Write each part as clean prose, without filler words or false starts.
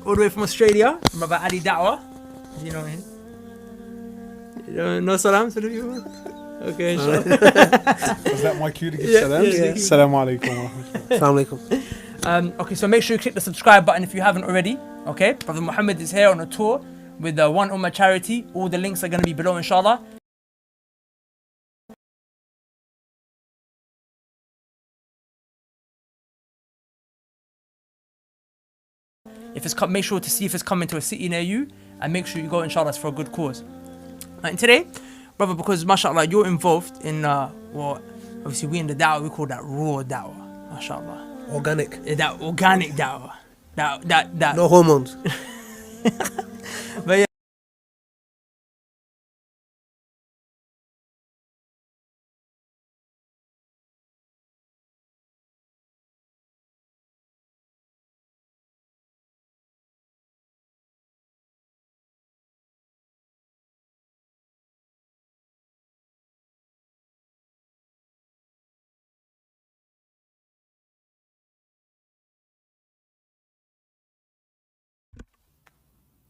all the way from Australia, from Brother Ali Dawah. You know him? No salam to the people? Okay, inshallah. Was that my cue to give salam? Assalamu alaikum wa rahmatullah. Assalamu alaikum. Okay, so make sure you click the subscribe button if you haven't already. Okay, Brother Muhammad is here on a tour with the One Ummah charity. All the links are going to be below, inshallah. Make sure to see if it's coming to a city near you, and make sure you go, inshallah, for a good cause. And today, brother, because mashallah you're involved in well, obviously we in the da'wah, we call that raw da'wah, mashallah. Organic. That organic da'wah. That No hormones. But yeah.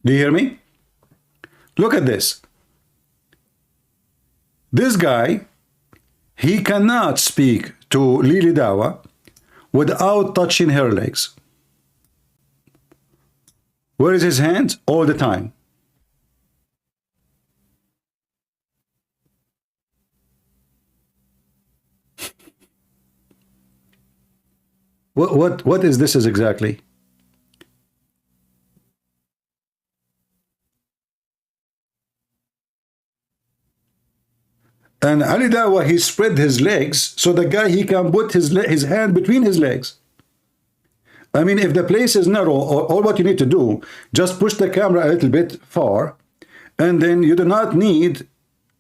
Do you hear me? Look at this. This guy, he cannot speak to Lili Dawah without touching her legs. Where is his hand? All the time. What is this exactly? And Ali Dawah, he spread his legs so the guy, he can put his hand between his legs. I mean, if the place is narrow, all what you need to do, just push the camera a little bit far, and then you do not need,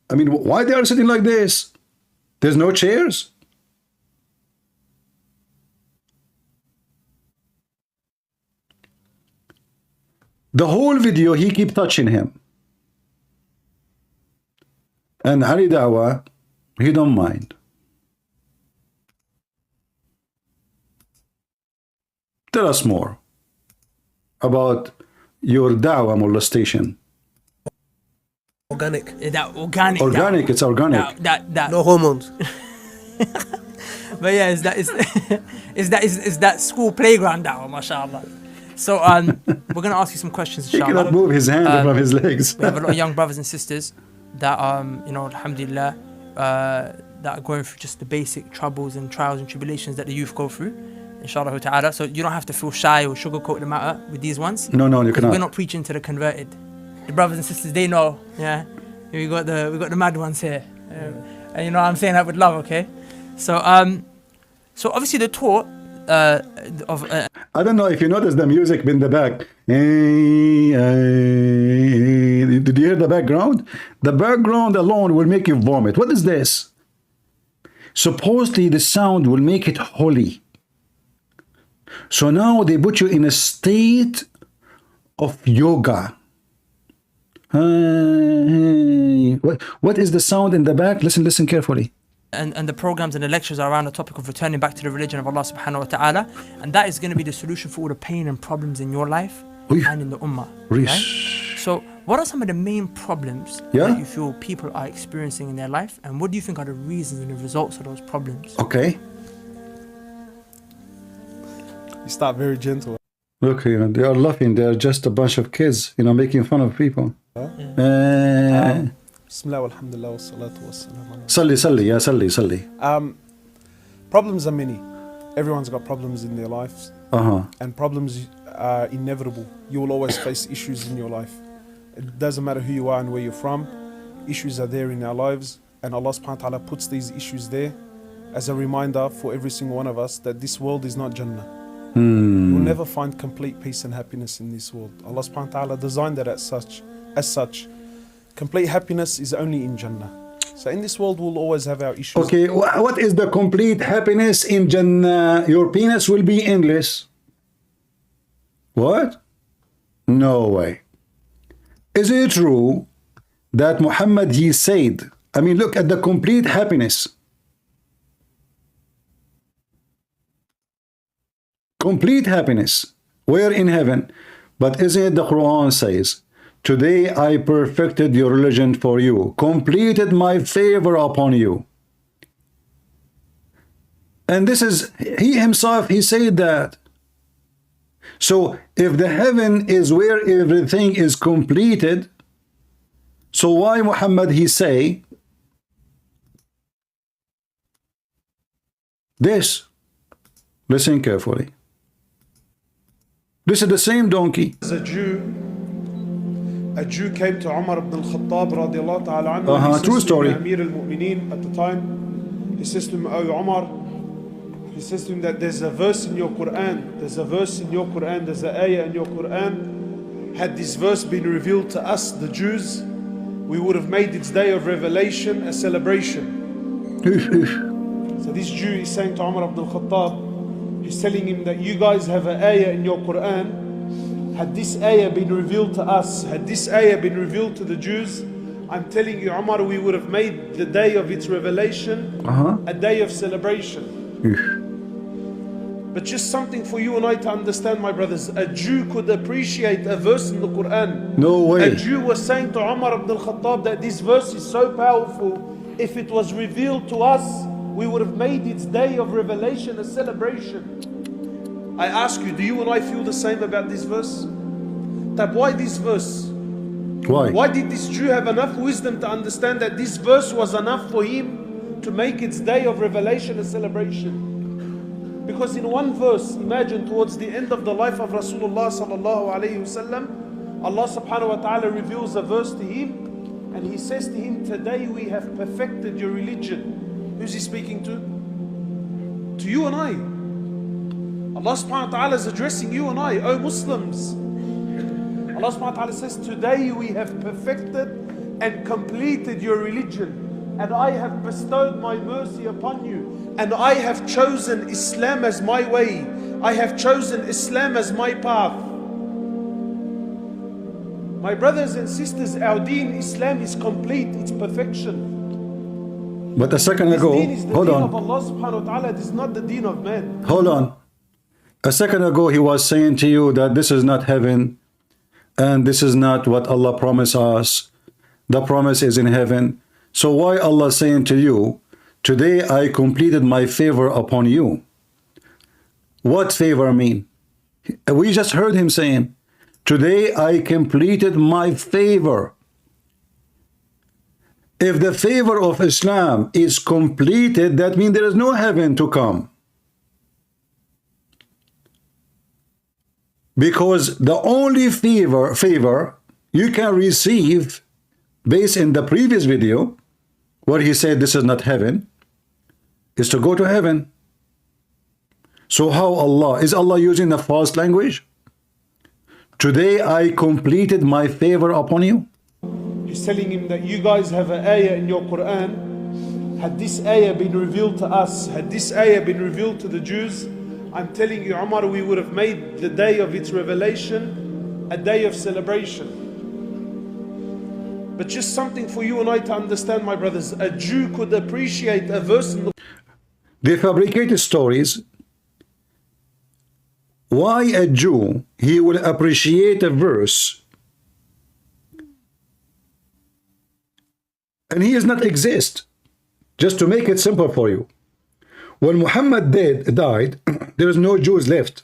I mean, why they are sitting like this? There's no chairs. The whole video, he keep touching him. And Ali Dawah, he don't mind. Tell us more about your Dawah molestation. Organic. That organic. Organic, da'wah. it's organic. That. No hormones. But yeah, is that school playground da'wah, mashallah. So we're gonna ask you some questions, He inshallah. cannot move his hand from his legs. We have a lot of young brothers and sisters that you know, alhamdulillah, that are going through just the basic troubles and trials and tribulations that the youth go through, inshallah ta'ala. So you don't have to feel shy or sugarcoat the matter with these ones. No, you cannot. We're not preaching to the converted. The brothers and sisters, they know. Yeah, we got the mad ones here, and you know I'm saying that with love, okay? So so obviously the tour of I don't know if you noticed the music in the back. Did you hear the background? The background alone will make you vomit. What is this? Supposedly the sound will make it holy. So now they put you in a state of yoga. What is the sound in the back? Listen carefully. And the programs and the lectures are around the topic of returning back to the religion of Allah subhanahu wa ta'ala, and that is going to be the solution for all the pain and problems in your life and in the ummah, right? So what are some of the main problems that you feel people are experiencing in their life, and what do you think are the reasons and the results of those problems? Okay. You start very gentle. Look, you know, they are laughing. They are just a bunch of kids, you know, making fun of people. Bismillah walhamdulillah wa salatu wa salam. Salli. Problems are many. Everyone's got problems in their lives. And problems are inevitable. You will always face issues in your life. It doesn't matter who you are and where you're from. Issues are there in our lives. And Allah subhanahu wa ta'ala puts these issues there as a reminder for every single one of us that this world is not Jannah. You'll never find complete peace and happiness in this world. Allah subhanahu wa ta'ala designed it as such. Complete happiness is only in Jannah. So in this world, we'll always have our issues. Okay, what is the complete happiness in Jannah? Your penis will be endless. What? No way. Is it true that Muhammad, he said, I mean, look at the complete happiness. Complete happiness. Where in heaven? But isn't it the Quran says, today I perfected your religion for you, completed my favor upon you. And this is, he himself, he said that. So if the heaven is where everything is completed, so why Muhammad he say this? Listen carefully. This is the same donkey. As a Jew came to Umar ibn al-Khattab radiallahu ta'ala anhu. True story. Amir al-Mu'mineen at the time. He says to him, "Oh Umar," he says to him that there's a verse in your Quran, there's an ayah in your Quran. Had this verse been revealed to us, the Jews, we would have made its day of revelation a celebration. So this Jew is saying to Umar ibn al-Khattab, he's telling him that you guys have an ayah in your Quran. Had this ayah been revealed to us, had this ayah been revealed to the Jews, I'm telling you, Umar, we would have made the day of its revelation a day of celebration. But just something for you and I to understand, my brothers. A Jew could appreciate a verse in the Quran. No way. A Jew was saying to Umar ibn al-Khattab that this verse is so powerful, if it was revealed to us, we would have made its day of revelation a celebration. I ask you, do you and I feel the same about this verse? Tab, why this verse? Why? Why did this Jew have enough wisdom to understand that this verse was enough for him to make its day of revelation a celebration? Because in one verse, imagine towards the end of the life of Rasulullah sallallahu alayhi wasallam, Allah subhanahu wa ta'ala reveals a verse to him and he says to him, today we have perfected your religion. Who's he speaking to? To you and I. Allah subhanahu wa ta'ala is addressing you and I, O Muslims. Allah subhanahu wa ta'ala says, today we have perfected and completed your religion, and I have bestowed my mercy upon you, and I have chosen Islam as my way. I have chosen Islam as my path. My brothers and sisters, our deen, Islam, is complete, it's perfection. But a second ago, hold on. Of Allah subhanahu wa ta'ala, it is not the deen of man. Hold on. A second ago, he was saying to you that this is not heaven, and this is not what Allah promised us. The promise is in heaven. So why Allah saying to you, today I completed my favor upon you? What favor mean? We just heard him saying, today I completed my favor. If the favor of Islam is completed, that means there is no heaven to come. Because the only favor you can receive, based in the previous video, where he said this is not heaven, is to go to heaven. So how Allah? Is Allah using a false language? Today I completed my favor upon you. He's telling him that you guys have an ayah in your Quran. Had this ayah been revealed to us, had this ayah been revealed to the Jews, I'm telling you, Umar, we would have made the day of its revelation a day of celebration. But just something for you and I to understand, my brothers. A Jew could appreciate a verse in the... They fabricated stories. Why a Jew, he will appreciate a verse and he does not exist? Just to make it simple for you. When Muhammad died, there is no Jews left.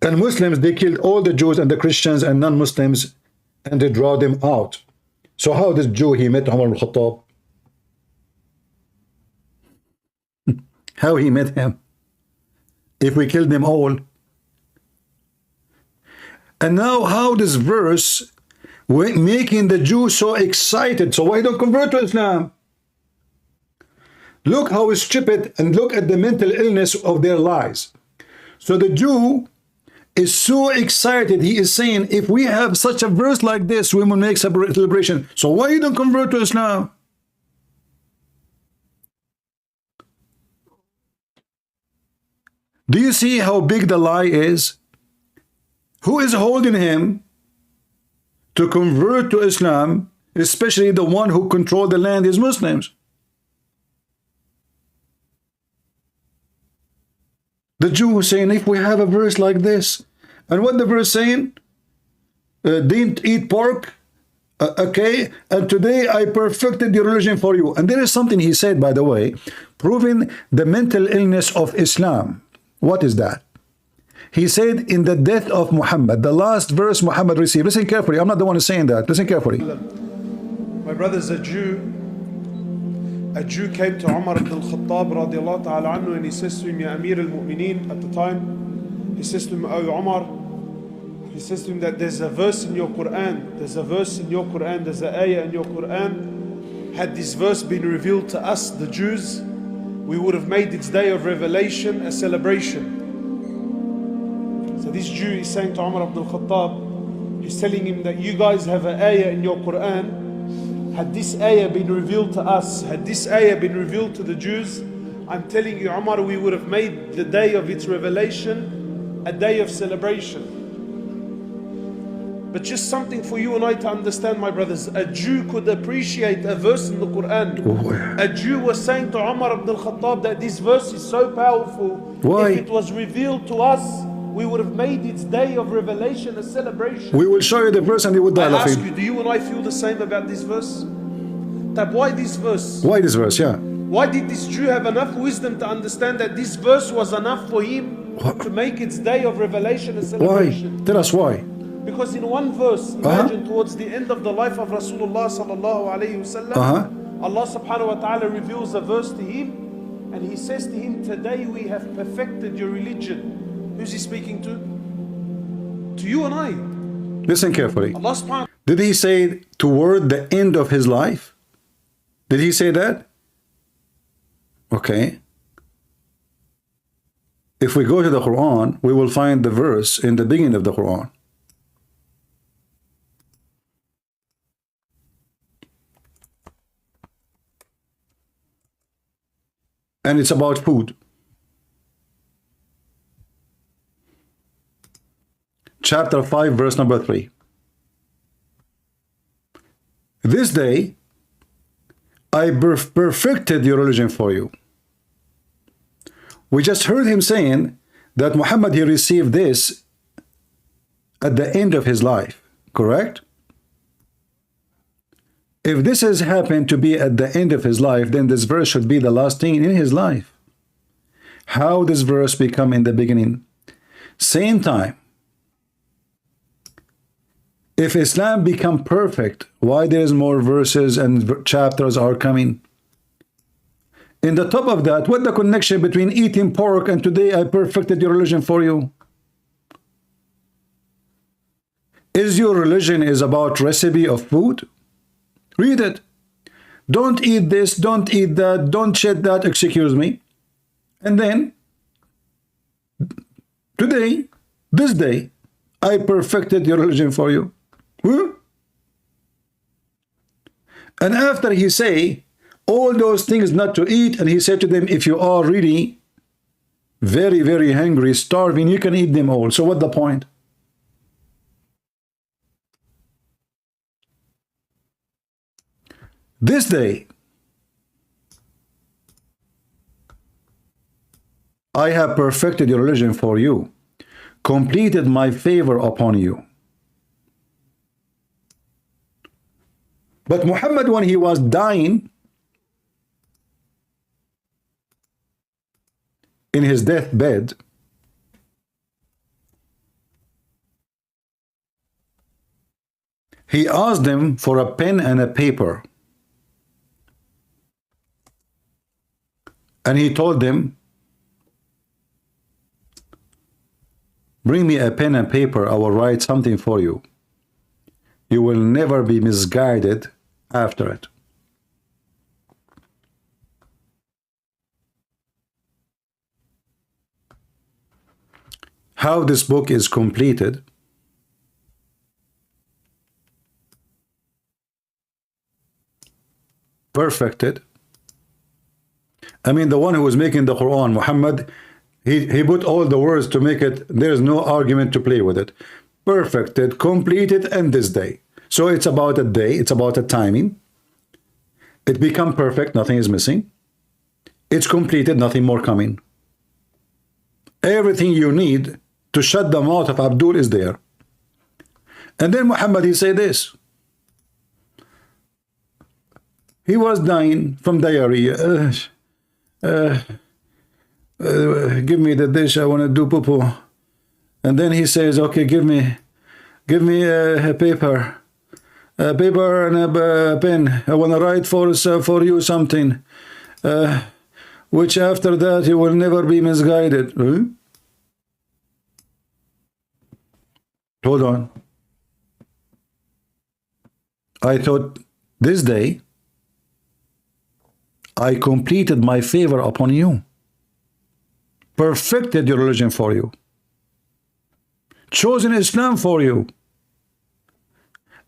And Muslims, they killed all the Jews and the Christians and non-Muslims, and they draw them out. So how this Jew, he met Umar al-Khattab? How he met him? If we killed them all. And now how this verse making the Jew so excited? So why don't convert to Islam? Look how stupid, and look at the mental illness of their lies. So the Jew is so excited. He is saying, if we have such a verse like this, we will make celebration. So why you don't convert to Islam? Do you see how big the lie is? Who is holding him to convert to Islam, especially the one who controls the land is Muslims? The Jew who's saying, if we have a verse like this, and what the verse saying, didn't eat pork, okay, and today I perfected your religion for you. And there is something he said, by the way, proving the mental illness of Islam. What is that? He said, in the death of Muhammad, the last verse Muhammad received. Listen carefully. I'm not the one who's saying that. Listen carefully. My brother's a Jew. A Jew came to Umar ibn al-Khattab radiallahu ta'ala anhu, and he says to him, Ya Amir al-Mu'mineen, at the time, he says to him, Oh Umar, he says to him that there's a verse in your Quran, there's an ayah in your Quran. Had this verse been revealed to us, the Jews, we would have made its day of revelation a celebration. So this Jew is saying to Umar ibn al-Khattab, he's telling him that you guys have an ayah in your Quran. Had this ayah been revealed to us, had this ayah been revealed to the Jews, I'm telling you, Umar, we would have made the day of its revelation a day of celebration. But just something for you and I to understand, my brothers. A Jew could appreciate a verse in the Quran. A Jew was saying to Umar ibn al-Khattab that this verse is so powerful. Why? If it was revealed to us, we would have made its day of revelation a celebration. We will show you the verse and you will die I ask laughing. you, do you and I feel the same about this verse? Tab, why this verse? Why this verse? Yeah. Why did this Jew have enough wisdom to understand that this verse was enough for him to make its day of revelation a celebration? Why? Tell us why. Because in one verse, imagine towards the end of the life of Rasulullah sallallahu alayhi wasallam, Allah subhanahu wa ta'ala reveals a verse to him, and He says to him, today we have perfected your religion. Who's He speaking to? To you and I. Listen carefully. Allah subhanahu. Did He say toward the end of His life? Did He say that? Okay. If we go to the Quran, we will find the verse in the beginning of the Quran. And it's about food. Chapter 5, verse number 3. This day, I perfected your religion for you. We just heard him saying that Muhammad, he received this at the end of his life, correct? If this has happened to be at the end of his life, then this verse should be the last thing in his life. How this verse become in the beginning? Same time. If Islam become perfect, why there is more verses and chapters are coming? In the top of that, what the connection between eating pork and today I perfected your religion for you? Is your religion is about recipe of food? Read it. Don't eat this, don't eat that, don't shed that, excuse me. And then, today, this day, I perfected your religion for you. Huh? And after he say all those things not to eat, and he said to them, if you are really very, very hungry, starving, you can eat them all. So what the point? This day, I have perfected your religion for you, completed my favor upon you. But Muhammad, when he was dying in his deathbed, he asked them for a pen and a paper. And he told them, bring me a pen and paper, I will write something for you. You will never be misguided after it. How this book is completed? Perfected. I mean, the one who was making the Quran, Muhammad, he put all the words to make it, there's no argument to play with it. Perfected, completed, and this day. So it's about a day, it's about a timing. It become perfect, nothing is missing. It's completed, nothing more coming. Everything you need to shut the mouth of Abdul is there. And then Muhammad, he said this. He was dying from diarrhea. Give me the dish, I want to do poo-poo. And then he says, okay, give me a paper and a pen. I want to write for you something, which after that you will never be misguided. Huh? Hold on. I thought this day I completed my favor upon you, perfected your religion for you, chosen Islam for you,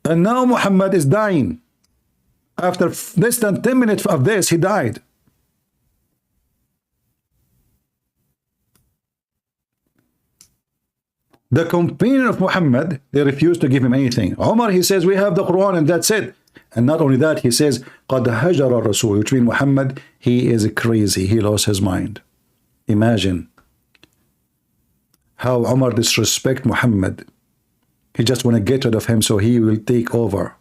and now Muhammad is dying. After less than 10 minutes of this, he died. The companion of Muhammad, they refused to give him anything. Umar, he says, we have the Quran and that's it. And not only that, he says, قَدْ هَجَرَ الرَّسُولِ, which means Muhammad, he is crazy. He lost his mind. Imagine how Umar disrespect Muhammad. He just want to get rid of him so he will take over.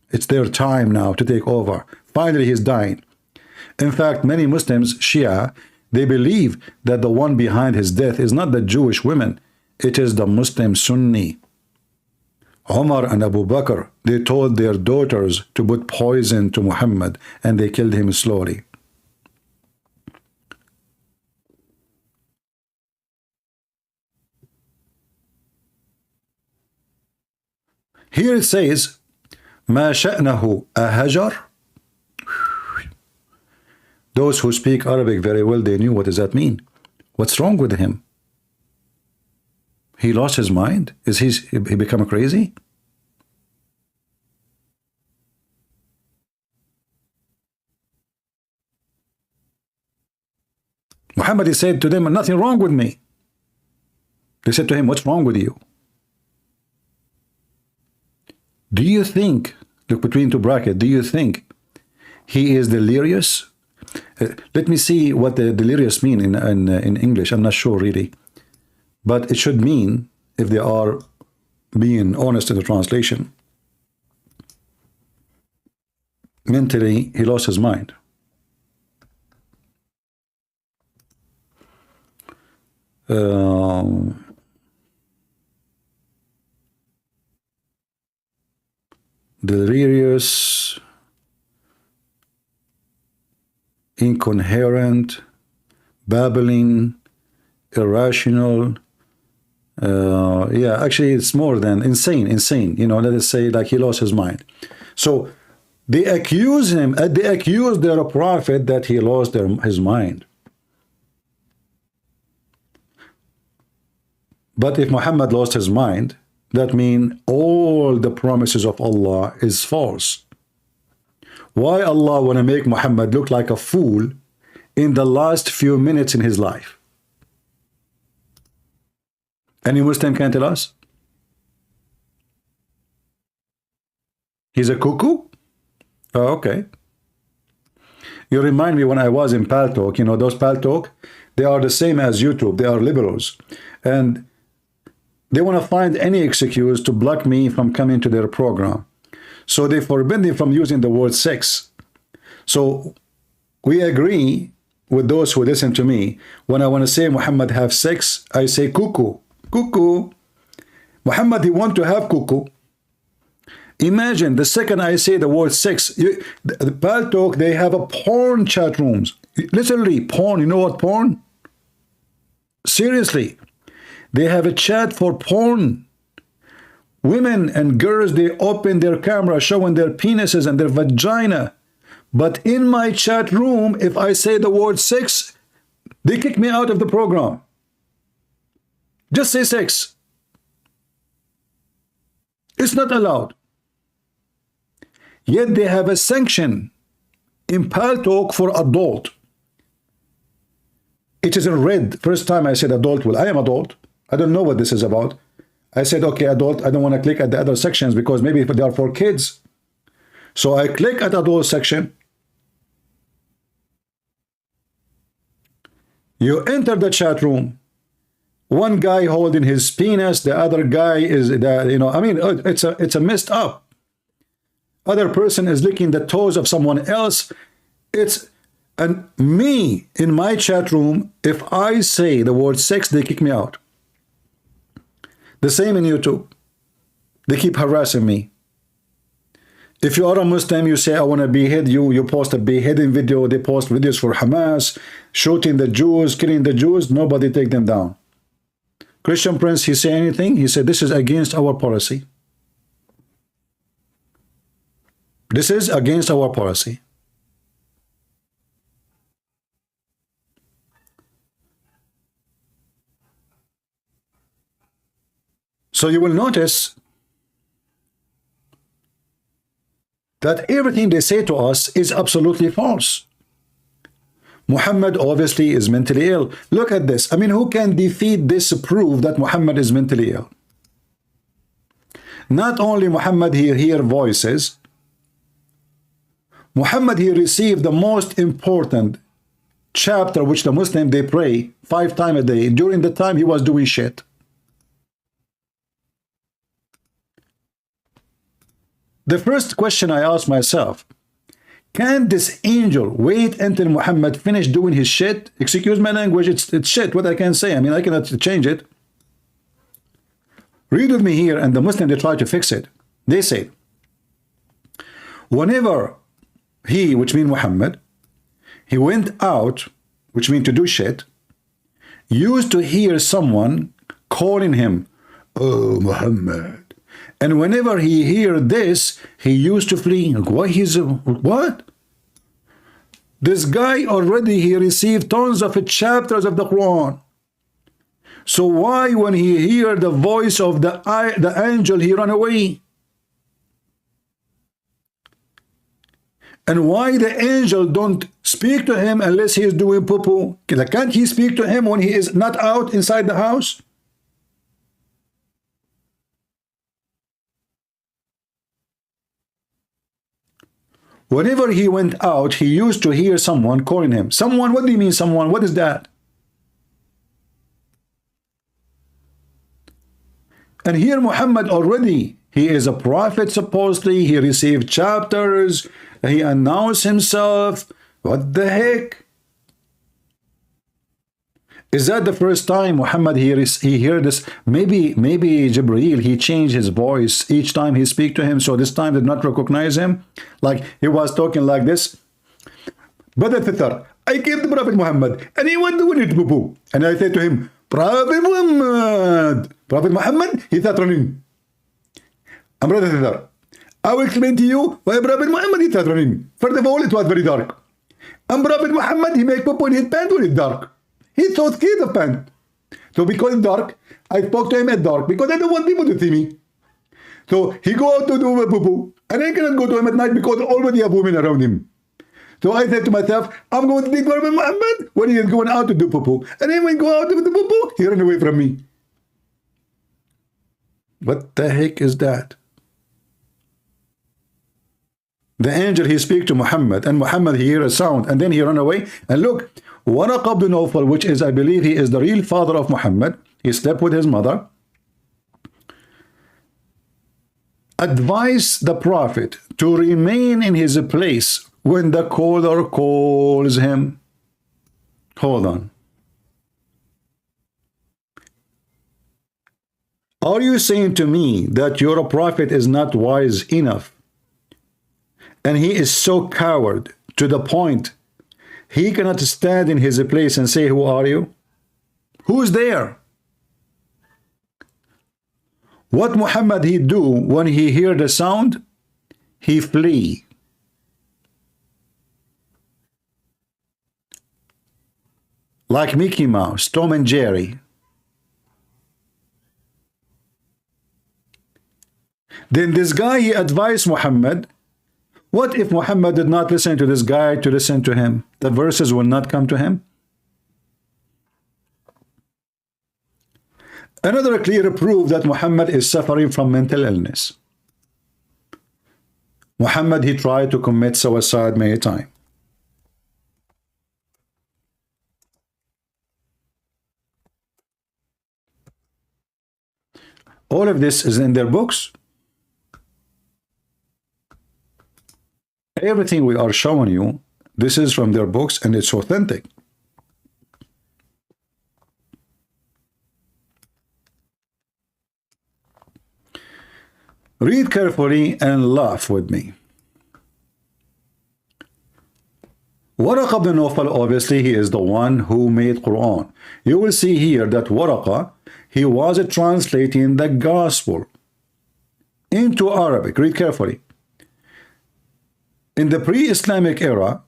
It's their time now to take over. Finally, he's dying. In fact, many Muslims, Shia, they believe that the one behind his death is not the Jewish women. It is the Muslim Sunni. Umar and Abu Bakr, they told their daughters to put poison to Muhammad, and they killed him slowly. Here it says, ما شأنه أهجر. Those who speak Arabic very well, they knew what does that mean. What's wrong with him? He lost his mind? Is he become crazy? Muhammad, he said to them, nothing wrong with me. They said to him, what's wrong with you? Do you think, look between two brackets, do you think he is delirious? Let me see what the delirious mean in English. I'm not sure really. But it should mean, if they are being honest in the translation, mentally he lost his mind. Delirious, incoherent, babbling, irrational. Yeah, actually it's more than insane, you know, let us say like he lost his mind. So they accuse him, they accuse their prophet that he lost his mind. But if Muhammad lost his mind, that means all the promises of Allah is false. Why Allah want to make Muhammad look like a fool in the last few minutes in his life? Any Muslim can tell us? He's a cuckoo? Oh, okay. You remind me when I was in Paltalk, you know, those Paltalk, they are the same as YouTube. They are liberals. And they want to find any excuse to block me from coming to their program. So they forbid me from using the word sex. So we agree with those who listen to me. When I want to say Muhammad have sex, I say cuckoo. Cuckoo. Muhammad, he want to have cuckoo. Imagine the second I say the word sex, the Paltalk, they have a porn chat rooms. Literally porn. You know what porn? Seriously. They have a chat for porn. Women and girls, they open their camera showing their penises and their vagina. But in my chat room, if I say the word sex, they kick me out of the program. Just say sex. It's not allowed. Yet they have a sanction in Paltalk for adult. It is in red. First time I said adult. Well, I am adult. I don't know what this is about. I said, okay, adult, I don't want to click at the other sections because maybe they are for kids. So I click at adult section. You enter the chat room. One guy holding his penis, the other guy is, you know, I mean, it's a messed up. Other person is licking the toes of someone else. And me, in my chat room, if I say the word sex, they kick me out. The same in YouTube. They keep harassing me. If you are a Muslim, you say, I want to behead you. You post a beheading video. They post videos for Hamas, shooting the Jews, killing the Jews. Nobody take them down. Christian Prince, he say anything? He said, this is against our policy. This is against our policy. So you will notice that everything they say to us is absolutely false. Muhammad obviously is mentally ill. Look at this. I mean, who can defeat this proof that Muhammad is mentally ill? Not only Muhammad, he hear voices. Muhammad, he received the most important chapter which the Muslim, they pray 5 times a day during the time he was doing shit. The first question I asked myself, can this angel wait until Muhammad finished doing his shit? Excuse my language, it's shit, what I can say. I mean, I cannot change it. Read with me here, and the Muslim, they try to fix it. They say, whenever he, which means Muhammad, he went out, which means to do shit, used to hear someone calling him, oh, Muhammad. And whenever he hear this, he used to flee. Why he's what? This guy already he received tons of chapters of the Quran. So why when he hear the voice of the angel he run away? And why the angel don't speak to him unless he is doing poo-poo? Can't he speak to him when he is not out inside the house? Whenever he went out, he used to hear someone calling him. Someone, what do you mean someone? What is that? And here Muhammad already, he is a prophet supposedly, he received chapters, he announced himself. What the heck? Is that the first time Muhammad he heard this? Maybe Jibreel, he changed his voice each time he speak to him, so this time did not recognize him. Like he was talking like this. Brother Fitar, I came to Prophet Muhammad and he was doing it boo-boo. And I said to him, Prophet Muhammad, he started running. And Brother Fitar, I will explain to you why Prophet Muhammad he started running. First of all, it was very dark. And Prophet Muhammad, he make poo-poo in his pants when it's dark. He's so scared of pants. So because it's dark, I spoke to him at dark because I don't want people to see me. So he go out to do a poo-poo. And I cannot go to him at night because already have women around him. So I said to myself, I'm going to take Prophet Muhammad when he is going out to do poo-poo. And then when he go out to do poo-poo, he run away from me. What the heck is that? The angel, he speak to Muhammad, and Muhammad, he hear a sound, and then he run away. And look, Waraq ibn Nawfal, which is, I believe, he is the real father of Muhammad. He slept with his mother. Advise the Prophet to remain in his place when the caller calls him. Hold on. Are you saying to me that your prophet is not wise enough? And he is so coward to the point he cannot stand in his place and say, who are you? Who's there? What Muhammad he do when he hear the sound? He flee. Like Mickey Mouse, Tom and Jerry. Then this guy, he advised Muhammad. What if Muhammad did not listen to this guy to listen to him? The verses will not come to him. Another clear proof that Muhammad is suffering from mental illness. Muhammad, he tried to commit suicide many times. All of this is in their books. Everything we are showing you, this is from their books, and it's authentic. Read carefully and laugh with me. Waraqa ibn Nawfal, obviously, he is the one who made Quran. You will see here that Waraqa, he was translating the gospel into Arabic. Read carefully. In the pre-Islamic era,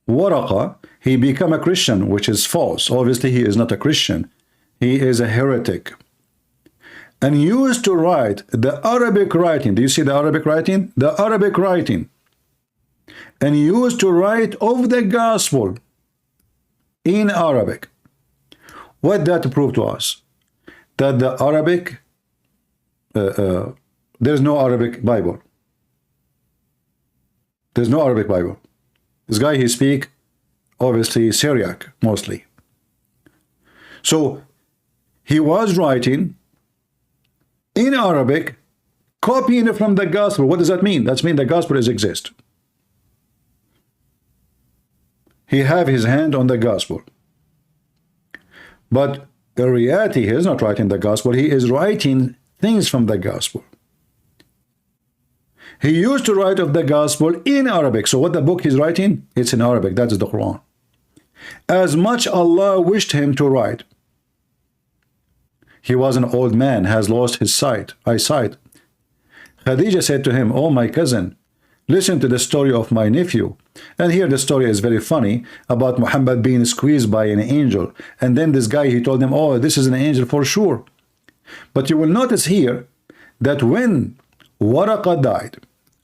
Waraqa, he became a Christian, which is false. Obviously, he is not a Christian. He is a heretic. And used to write the Arabic writing. Do you see the Arabic writing? The Arabic writing. And used to write of the gospel in Arabic. What that proved to us? That the Arabic, there's no Arabic Bible. There's no Arabic Bible. This guy, he speak, obviously, Syriac, mostly. So, he was writing in Arabic, copying it from the gospel. What does that mean? That means the gospel is exist. He have his hand on the gospel. But in reality, he is not writing the gospel. He is writing things from the gospel. He used to write of the gospel in Arabic. So what the book he's writing, it's in Arabic. That is the Quran. As much Allah wished him to write. He was an old man, has lost his eyesight. Khadija said to him, "Oh, my cousin, listen to the story of my nephew." And here the story is very funny about Muhammad being squeezed by an angel. And then this guy, he told him, "Oh, this is an angel for sure." But you will notice here that when Waraqa died,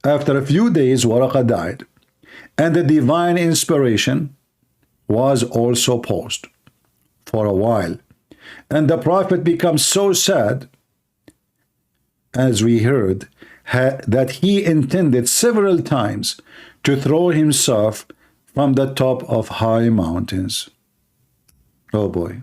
after a few days, Waraqa died, and the divine inspiration was also paused for a while. And the prophet becomes so sad, as we heard, that he intended several times to throw himself from the top of high mountains. Oh boy.